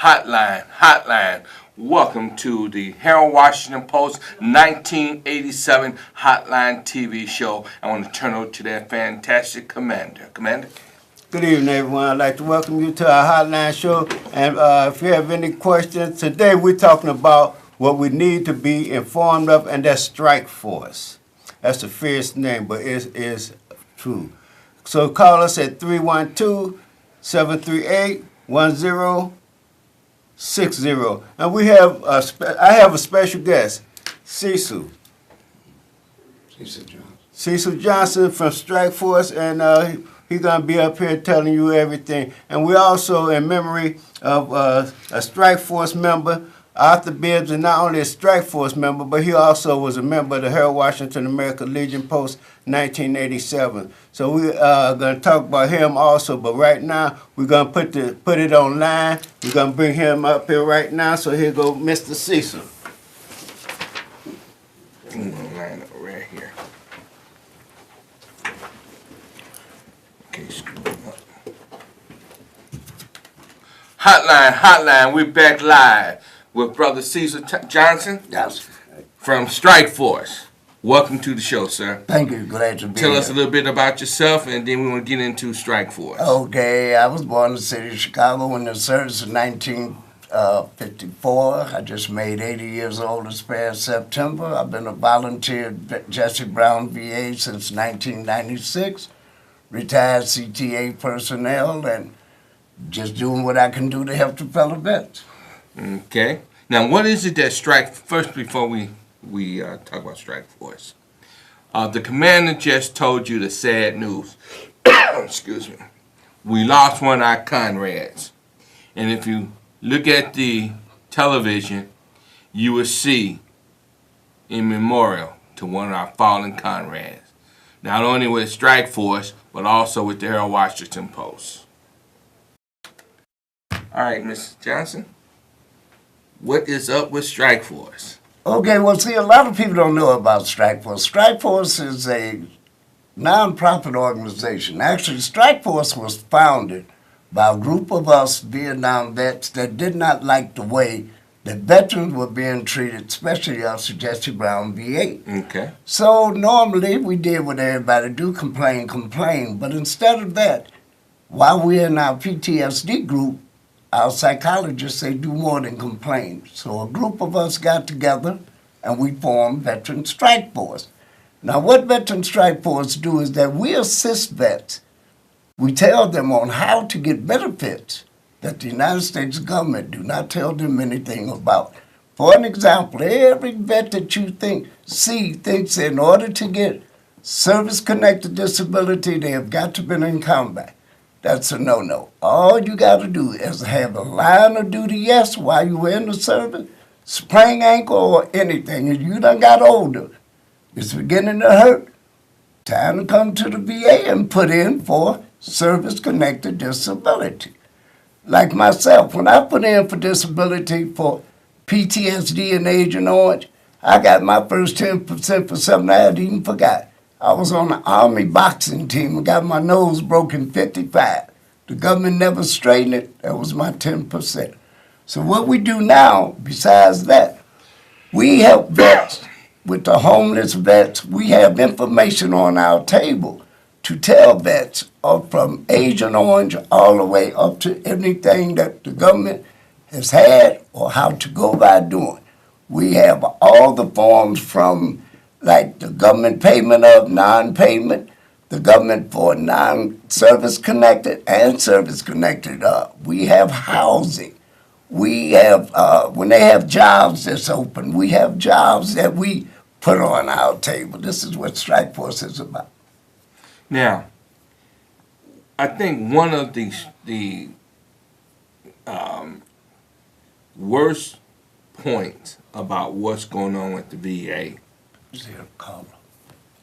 Hotline. Welcome to the Harold Washington Post 1987 Hotline TV show. I want to turn over to that fantastic commander. Commander? Good evening, everyone. I'd like to welcome you to our Hotline show. And if you have any questions, today we're talking about what we need to be informed of, and that's Strike Force. That's the fierce name, but it is true. So call us at 312-738-1060. And we have I have a special guest, Cecil. Cecil Johnson from Strike Force, and he's going to be up here telling you everything. And we also, in memory of a Strike Force member, Arthur Bibbs, and not only a Strike Force member, but he also was a member of the Harold Washington American Legion Post 1987. So we are going to talk about him also, but right now we're going to put it online. We're going to bring him up here right now. So here go Mr. Cecil. Line over right here. Okay, screw it up. Hotline, we're back live with Brother Cecil Johnson. Yes. From Strike Force. Welcome to the show, sir. Thank you. Glad to be Tell here. us a little bit about yourself, and then we want to get into Strike Force. Okay, I was born in the city of Chicago in the service in 1954. I just made 80 years old this past September. I've been a volunteer at Jesse Brown VA since 1996. Retired CTA personnel, and just doing what I can do to help the fellow vets. Okay. Now, what is it that first, before we talk about Strike Force, the commander just told you the sad news. Excuse me. We lost one of our comrades. And if you look at the television, you will see in memorial to one of our fallen comrades. Not only with Strike Force, but also with the Harold Washington Post. All right, Mr. Johnson. What is up with Strike Force? Okay, well, see, a lot of people don't know about Strike Force. Strike Force is a non-profit organization. Actually, Strike Force was founded by a group of us Vietnam vets that did not like the way that veterans were being treated, especially us at Jesse Brown VA. Okay. So normally we did what everybody do, complain. But instead of that, while we're in our PTSD group, our psychologists say do more than complain. So a group of us got together and we formed Veteran Strike Force. Now what Veteran Strike Force do is that we assist vets. We tell them on how to get benefits that the United States government do not tell them anything about. For an example, every vet that you thinks in order to get service-connected disability, they have got to be in combat. That's a no-no. All you got to do is have a line of duty, yes, while you were in the service, sprain ankle or anything, and you done got older. It's beginning to hurt. Time to come to the VA and put in for service-connected disability. Like myself, when I put in for disability for PTSD and Agent Orange, I got my first 10% for something I had even forgot. I was on the Army boxing team and got my nose broken 55. The government never straightened it. That was my 10%. So what we do now, besides that, we help vets with the homeless vets. We have information on our table to tell vets from Agent Orange all the way up to anything that the government has had or how to go by doing. We have all the forms from like the government payment of non-payment, the government for non-service connected and service connected. We have housing. We have, when they have jobs that's open, we have jobs that we put on our table. This is what Strike Force is about. Now, I think one of the worst points about what's going on with the VA.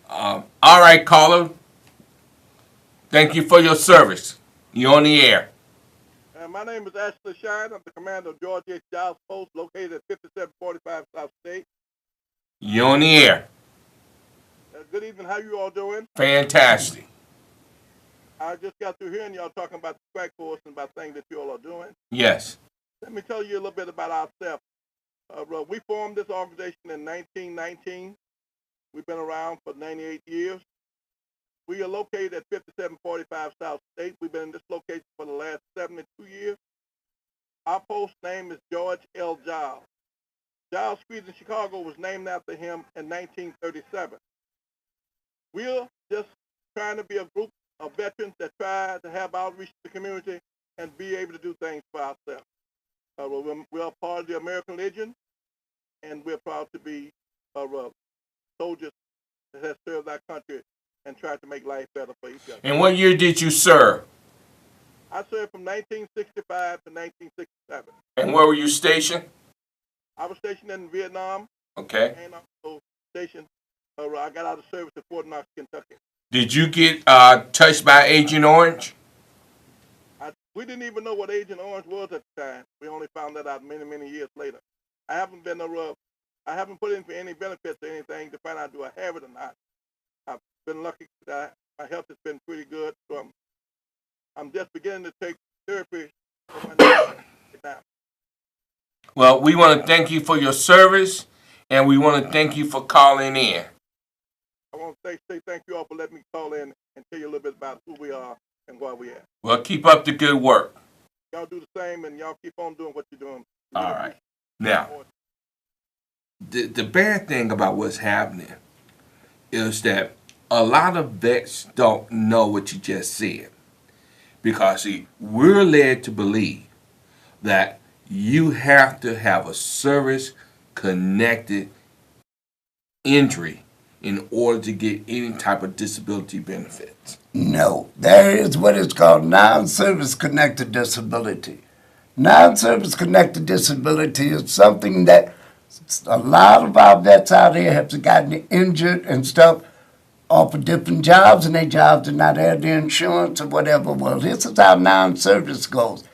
All right, caller. Thank you for your service. You're on the air. My name is Ashley Shine. I'm the commander of George H. Giles Post, located at 5745 South State. You're on the air. Good evening. How you all doing? Fantastic. I just got through hearing y'all talking about the Strike Force and about things that you all are doing. Yes. Let me tell you a little bit about ourselves. We formed this organization in 1919. We've been around for 98 years. We are located at 5745 South State. We've been in this location for the last 72 years. Our post name is George L. Giles. Giles Street in Chicago was named after him in 1937. We're just trying to be a group of veterans that try to have outreach to the community and be able to do things for ourselves. We're part of the American Legion, and we're proud to be soldiers that have served our country and tried to make life better for each other. And what year did you serve? I served from 1965 to 1967. And where were you stationed? I was stationed in Vietnam, Okay. and also stationed, I got out of service at Fort Knox, Kentucky. Did you get touched by Agent Orange? We didn't even know what Agent Orange was at the time. We only found that out many, many years later. I haven't put in for any benefits or anything to find out do I have it or not. I've been lucky that my health has been pretty good, so I'm just beginning to take therapy for my now. Well, we want to thank you for your service, and we want to thank you for calling in. I want to say thank you all for letting me call in and tell you a little bit about who we are and where we at. Well, keep up the good work. Y'all do the same, and y'all keep on doing what you're doing. All right. Now, the bad thing about what's happening is that a lot of vets don't know what you just said. Because, see, we're led to believe that you have to have a service-connected injury in order to get any type of disability benefits. No, there is what is called non-service connected disability. Non-service connected disability is something that a lot of our vets out here have gotten injured and stuff off of different jobs, and their jobs did not have the insurance or whatever. Well, this is how non-service goes.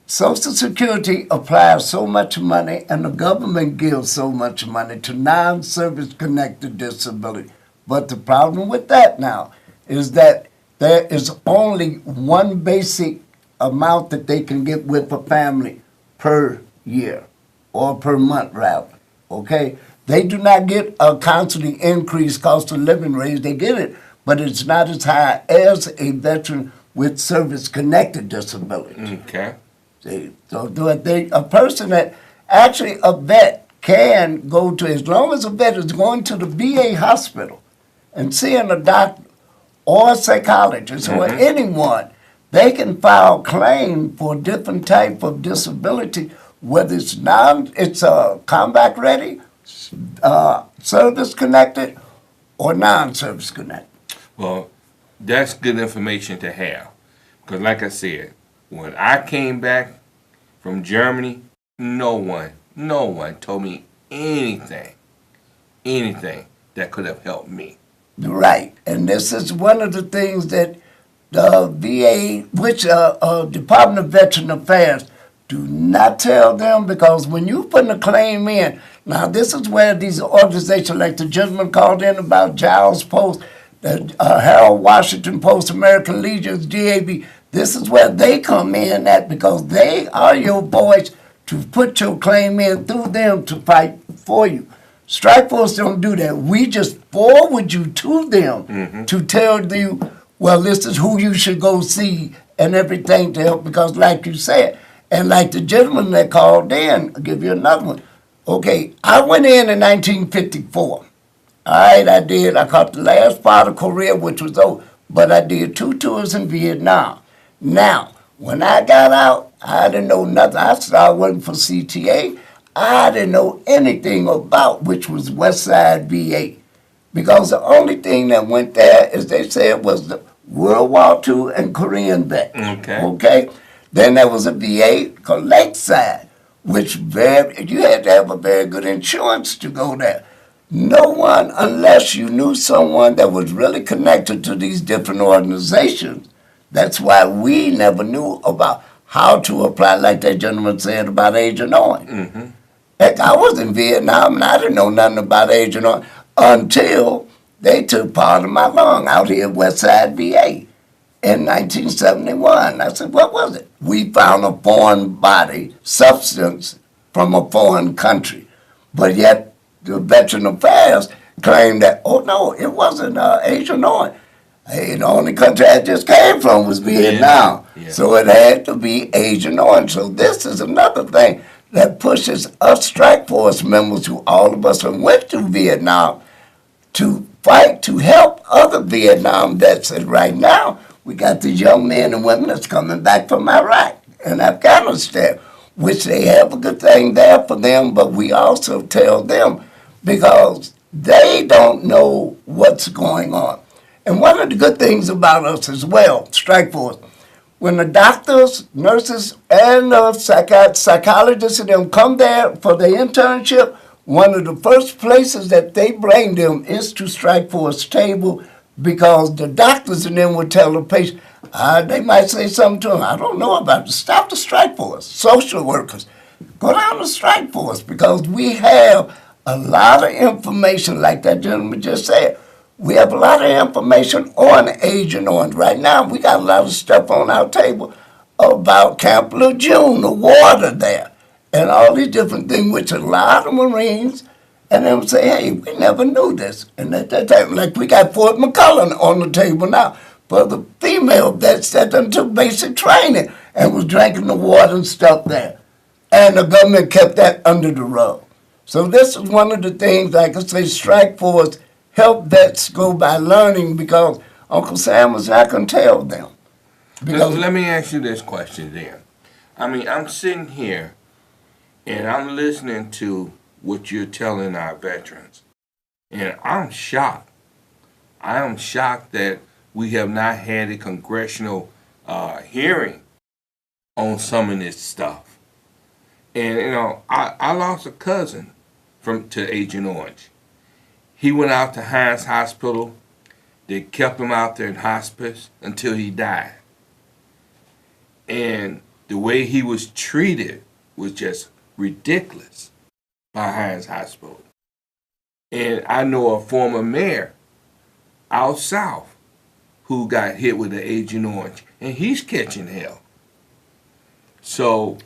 Social Security applies so much money, and the government gives so much money to non-service connected disability. But the problem with that now is that there is only one basic amount that they can get with a family per year, or per month rather, okay? They do not get a constantly increased cost of living raise. They get it, but it's not as high as a veteran with service-connected disability. Okay. See, so a person that actually a vet can go to, as long as a vet is going to the VA hospital and seeing a doctor or a psychologist or anyone, they can file claim for a different type of disability, whether it's combat ready, service connected, or non-service connected. Well, that's good information to have. Because like I said, when I came back from Germany, no one told me anything that could have helped me. Right, and this is one of the things that the VA, which Department of Veteran Affairs, do not tell them, because when you put a claim in, now this is where these organizations like the gentleman called in about Giles Post, the Harold Washington Post, American Legions, DAV, this is where they come in at, because they are your voice to put your claim in through them to fight for you. Strike Force don't do that. We just forward you to them to tell you, well, this is who you should go see and everything to help, because like you said, and like the gentleman that called in, I'll give you another one. Okay, I went in 1954. All right, I did. I caught the last part of Korea, which was over, but I did 2 tours in Vietnam. Now, when I got out, I didn't know nothing. I started working for CTA. I didn't know anything about which was Westside VA, because the only thing that went there, as they said, was the World War II and Korean vet. Okay? Then there was a VA called Lakeside, which you had to have a very good insurance to go there. No one, unless you knew someone that was really connected to these different organizations. That's why we never knew about how to apply, like that gentleman said about Agent Orange. Heck, I was in Vietnam and I didn't know nothing about Agent Orange until they took part of my lung out here at Westside VA. in 1971. I said, what was it? We found a foreign body, substance from a foreign country. But yet the Veteran Affairs claimed that, oh no, it wasn't Agent Orange. Hey, the only country I just came from was Vietnam. Yeah. So it had to be Agent Orange. So this is another thing that pushes us strike force members, who all of us who went to Vietnam, to fight to help other Vietnam vets. And right now, we got these young men and women that's coming back from Iraq and Afghanistan, which they have a good thing there for them, but we also tell them because they don't know what's going on. And one of the good things about us as well, strike force, when the doctors, nurses, and psychologists and them come there for their internship, one of the first places that they bring them is to strike force table, because the doctors and them would tell the patient, they might say something to them, I don't know about it, stop the strike force. Social workers, go down to strike force, because we have a lot of information, like that gentleman just said. We have a lot of information on Agent Orange. Right now, we got a lot of stuff on our table about Camp Lejeune, the water there, and all these different things, which a lot of Marines and them say, hey, we never knew this. And at that time, like we got Fort McCullough on the table now for the female vets that done took basic training and was drinking the water and stuff there. And the government kept that under the rug. So this is one of the things, like I say, strike force help vets go by learning, because Uncle Sam was not going to tell them. Because Let me ask you this question then. I mean, I'm sitting here and I'm listening to what you're telling our veterans, and I'm shocked. I am shocked that we have not had a congressional hearing on some of this stuff. And you know, I lost a cousin to Agent Orange. He went out to Hines Hospital. They kept him out there in hospice until he died. And the way he was treated was just ridiculous by Hines Hospital. And I know a former mayor out south who got hit with the Agent Orange, and he's catching hell. So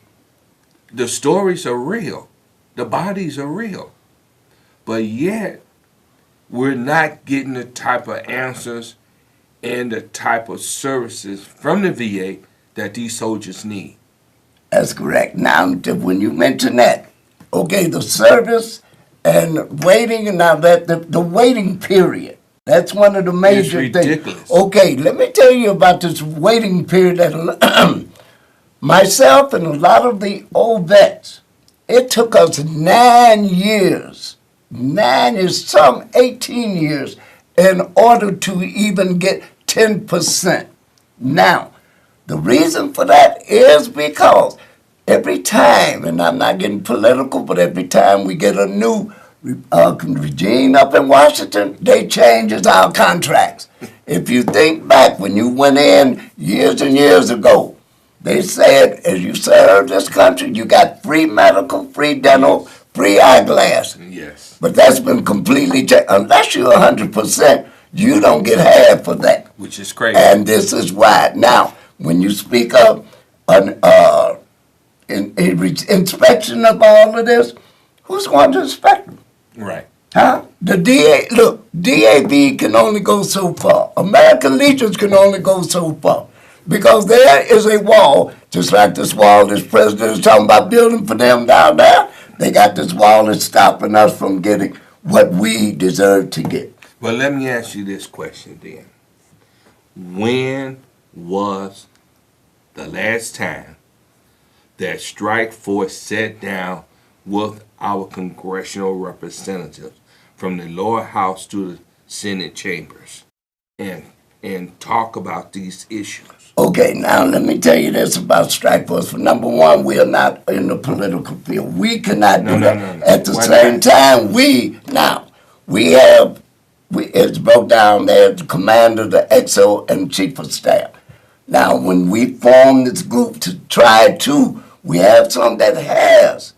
the stories are real. The bodies are real. But yet, we're not getting the type of answers and the type of services from the VA that these soldiers need. that's correct. Now, when you mention that, okay, the service and waiting, and now that the waiting period, that's one of the major It's things. ridiculous. Okay, let me tell you about this waiting period that myself and a lot of the old vets, it took us 9 years, some 18 years, in order to even get 10%. Now, the reason for that is because every time, and I'm not getting political, but every time we get a new regime up in Washington, they changes our contracts. If you think back when you went in years and years ago, they said, as you serve this country, you got free medical, free dental, free eyeglass. Yes. But that's been completely changed. Unless you're 100%, you don't get half of that. Which is crazy. And this is why. Now, when you speak of an inspection of all of this, who's going to inspect them? Right. Huh? The DAV can only go so far. American Legions can only go so far. Because there is a wall, just like this wall this president is talking about building for them down there. They got this wall that's stopping us from getting what we deserve to get. Well, let me ask you this question then. When was the last time that Strike Force sat down with our congressional representatives from the lower house to the Senate chambers and talk about these issues? Okay, now let me tell you this about Strike Force. For number one, we are not in the political field. We cannot do that. No. At the Why same not? time, it's broke down there, the commander, the XO, and chief of staff. Now, when we form this group to try to, we have some that has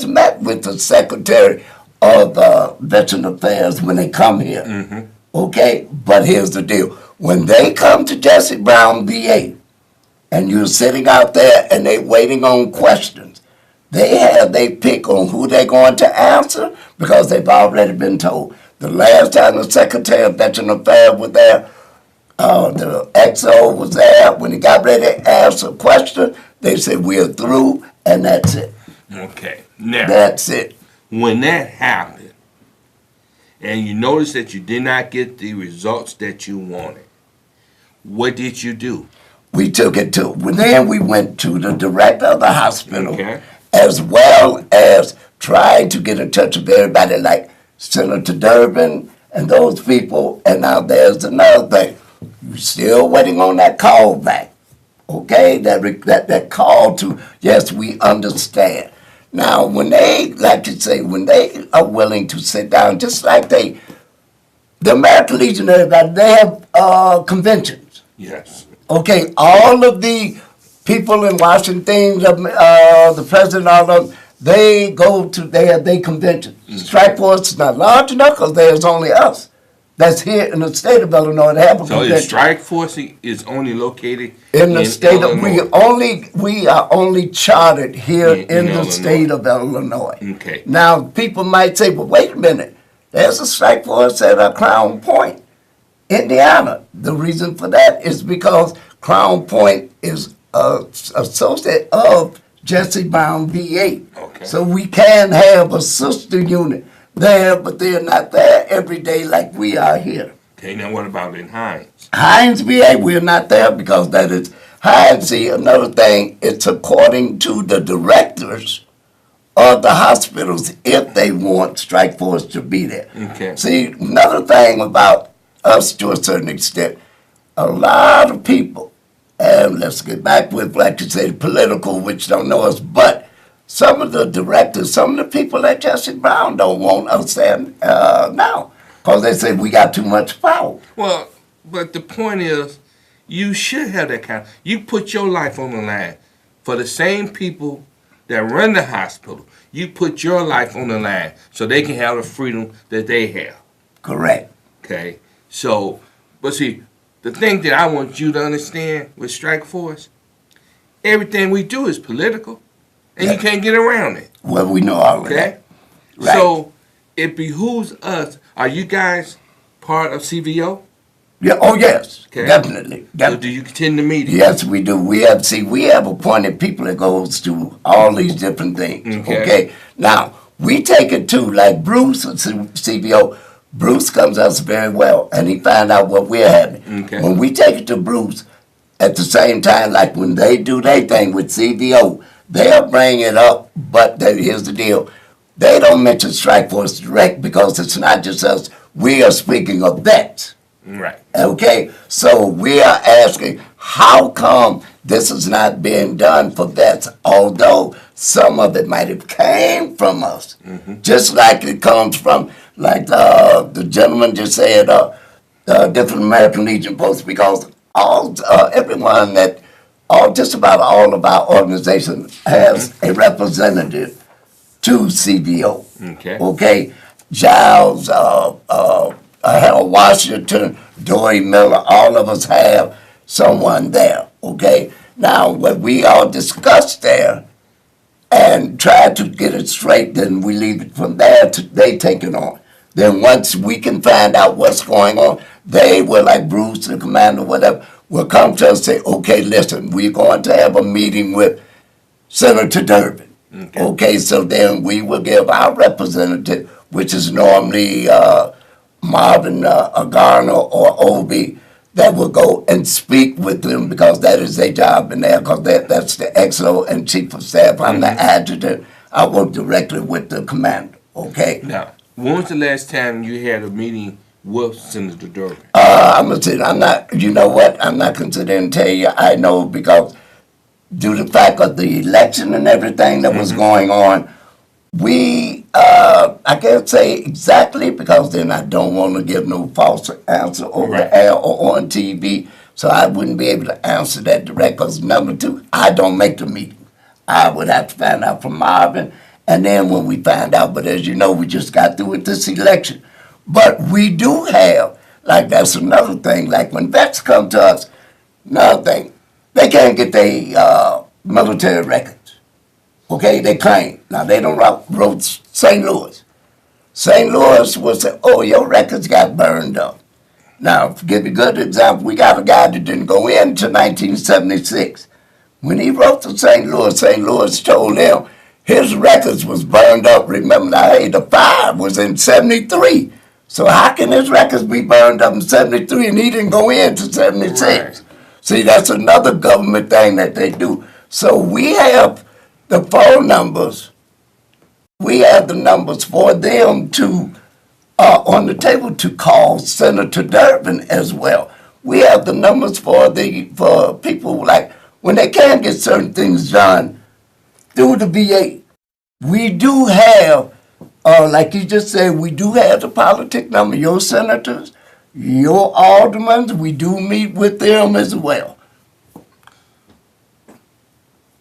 met with the Secretary of Veteran Affairs when they come here. Mm-hmm. Okay, but here's the deal. When they come to Jesse Brown VA and you're sitting out there and they waiting on questions, they pick on who they're going to answer because they've already been told. The last time the Secretary of Veteran Affairs was there, the XO was there. When he got ready to ask a question, they said, we're through, and that's it. Okay. Now, That's it. when that happened, and you noticed that you did not get the results that you wanted, what did you do? We took it to, then we went to the director of the hospital, Okay. as well as trying to get in touch with everybody like Senator Durbin and those people. And now there's another thing. We're still waiting on that call back. Okay, that call to, yes, we understand. Now, when they, like you say, when they are willing to sit down, just like the American Legion, everybody, they have conventions. Yes. Okay, all of the people in Washington, the president, all of them, they go to their convention. Strike Force is not large enough because there's only us that's here in the state of Illinois to have a So convention. the strike force is only located In the state of, Illinois. we are only chartered here In in the Illinois. state of Illinois. Okay. Now, people might say, well, wait a minute. There's a strike force at Crown Point, Indiana. The reason for that is because Crown Point is associate of Jesse Brown VA. Okay. So we can have a sister unit there, but they're not there every day like we are here. Okay, now what about in Hines? Hines VA, we're not there because that is Hines. See, another thing, it's according to the directors of the hospitals if they want strike force to be there. Okay. See, another thing about us to a certain extent, a lot of people, and let's get back with, like you say, political, which don't know us, but some of the directors, some of the people at Jesse Brown don't want us there now because they say we got too much power. Well, but the point is, you should have that kind. You put your life on the line for the same people that run the hospital. You put your life on the line so they can have the freedom that they have. Correct. Okay, so, but see, the thing that I want you to understand with Strike Force, everything we do is political, and you can't get around it. Well, we know all of Okay, that. Right. so it behooves us. Are you guys part of CVO? Yeah. Oh, yes. Okay. Definitely. So do you attend the meeting? Yes, we do. We have appointed people that goes to all these different things. Okay. Now, we take it to, like Bruce at CBO. Bruce comes to us very well, and he find out what we're having. Okay. When we take it to Bruce, at the same time, like when they do their thing with CBO, they'll bring it up, but here's the deal. They don't mention Strike Force direct because it's not just us. We are speaking of vets. Right. Okay, so we are asking, how come this is not being done for vets, although some of it might have came from us, just like it comes from, like the gentleman just said, different American Legion posts, because everyone just about all of our organizations has a representative to CBO. Okay. Okay, Giles, Harold Washington, Dory Miller, all of us have someone there, okay? Now, what we all discussed there and try to get it straight, then we leave it from there to they take it on. Then once we can find out what's going on, they will, like Bruce, the commander, whatever, will come to us and say, okay, listen, we're going to have a meeting with Senator Durbin. Okay, so then we will give our representative, which is normally Marvin Garner or Obi, that will go and speak with them because that is their job in there, because that's the XO and chief of staff. I'm the adjutant. I work directly with the commander, okay? Now, when was the last time you had a meeting with Senator Durbin? I'm not, you know what, I'm not considering to tell you, I know because due to the fact of the election and everything that was going on, we, I can't say exactly because then I don't want to give no false answer over the air or on TV, so I wouldn't be able to answer that direct because number two, I don't make the meeting. I would have to find out from Marvin, and then when we find out, but as you know, we just got through with this election. But we do have Like that's another thing. Like when vets come to us, another thing, they can't get their military records. Okay, they claim. Now they don't wrote St. Louis. St. Louis will say, oh, your records got burned up. Now, to give you a good example, we got a guy that didn't go in until 1976. When he wrote to St. Louis told him his records was burned up. Remember now, hey, the fire was in 73. So how can his records be burned up in 73 and he didn't go in to 76? Right. See, that's another government thing that they do. So we have the phone numbers. We have the numbers for them to on the table to call Senator Durbin as well. We have the numbers for people like when they can't get certain things done through the VA. We do have, like you just said, we do have the politic number. Your senators, your aldermen, we do meet with them as well.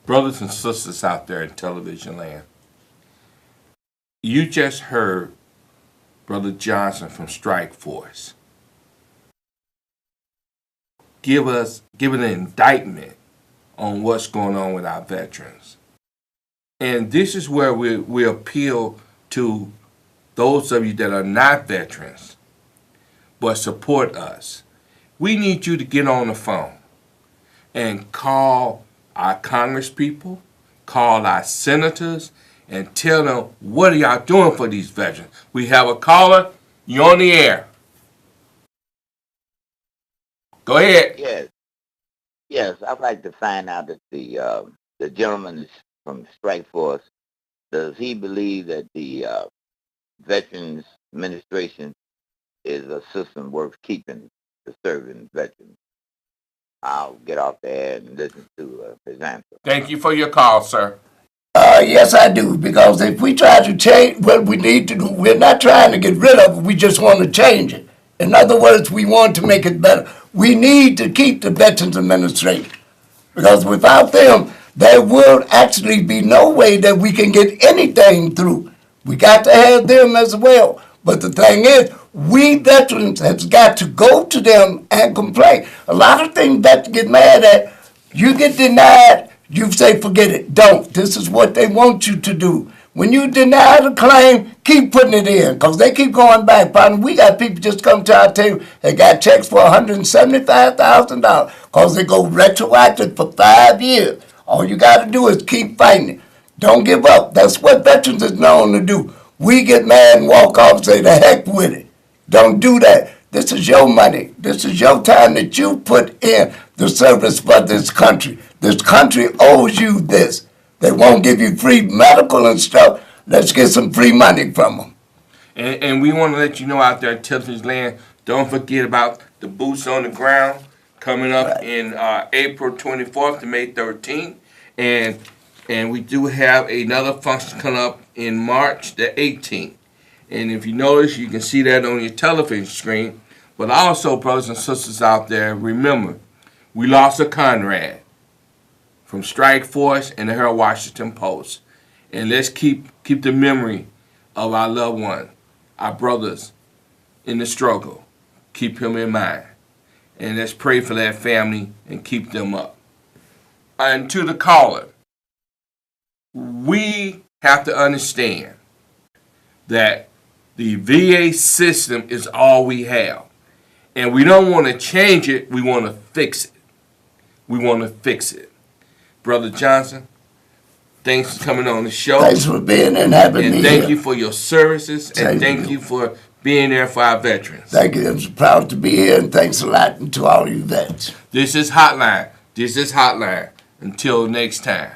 Brothers and sisters out there in television land, you just heard Brother Johnson from Strike Force give an indictment on what's going on with our veterans. And this is where we appeal to those of you that are not veterans but support us. We need you to get on the phone and call our congresspeople, call our senators, and tell them, what are y'all doing for these veterans? We have a caller. You're on the air. Go ahead. Yes. I'd like to find out if the gentleman from Strike Force, does he believe that the Veterans Administration is a system worth keeping to serving veterans? I'll get off there and listen to his answer. Thank you for your call, sir. Yes, I do, because if we try to change what we need to do, we're not trying to get rid of it, we just want to change it. In other words, we want to make it better. We need to keep the Veterans Administration, because without them, there will actually be no way that we can get anything through. We got to have them as well. But the thing is, we veterans have got to go to them and complain. A lot of things that get mad at, you get denied, you say, forget it, don't. This is what they want you to do. When you deny the claim, keep putting it in, because they keep going back. Probably we got people just come to our table and got checks for $175,000 because they go retroactive for 5 years. All you got to do is keep fighting it. Don't give up. That's what veterans is known to do. We get mad and walk off and say, the heck with it. Don't do that. This is your money. This is your time that you put in the service for this country. This country owes you this. They won't give you free medical and stuff. Let's get some free money from them. And we want to let you know out there in television land, don't forget about the Boots on the Ground coming up in April 24th to May 13th. And we do have another function coming up in March the 18th. And if you notice, you can see that on your television screen. But also, brothers and sisters out there, remember, we lost a Conrad from Strike Force and the Herald Washington Post. And let's keep the memory of our loved one, our brothers in the struggle. Keep him in mind. And let's pray for that family and keep them up. And to the caller, we have to understand that the VA system is all we have. And we don't want to change it, we want to fix it. We want to fix it. Brother Johnson, thanks for coming on the show. Thanks for being and having me And thank here. you for your services, and thank you for being there for our veterans. Thank you. I'm proud to be here, and thanks a lot to all you vets. This is Hotline. This is Hotline. Until next time.